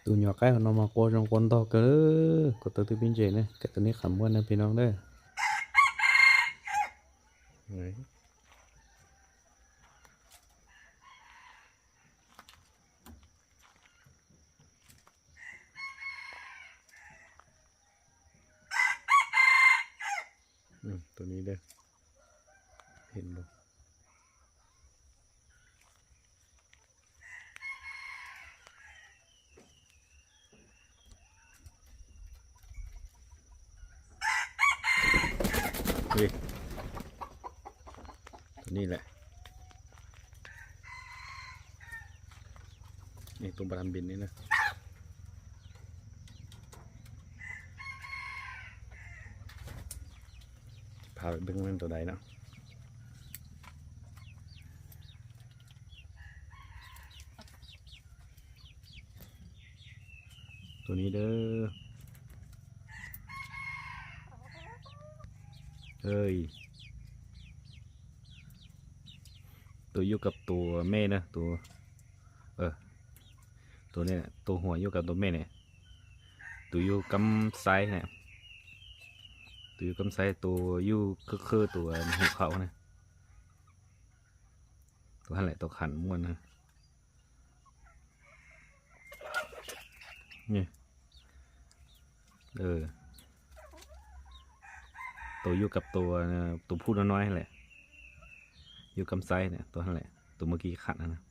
tụi nhỏ cái nó mà cô trong quân to cơ có tới từ biên chế này cáiตัวนี้ขำวันนะพี่น้องเด้อ đấy.ตัวนี้เด้อเห็นบ่นี่ตัวนี้แหละนี่ตัวบรันบินนี่นะพาไปเบิ่งมันตัวใดเนาะตัวนี้เด้อเฮ้ยตัวอยู่กับตัวแม่นะตัวตัวนี้ตัวหัวอยู่กับตัวแม่เนี่ยตัวอยู่กำไซเนี่ยตัวอยู่กำไซตัวอยู่คือตัวหัวเขาเนี่ยตัวนั่นแหละตัวขันม้วนนะนี่ตัวอยู่กับตัวผู้น้อยๆแหละอยู่กำไซเนี่ยตัวนั่นแหละตัวเมื่อกี้ขันนะ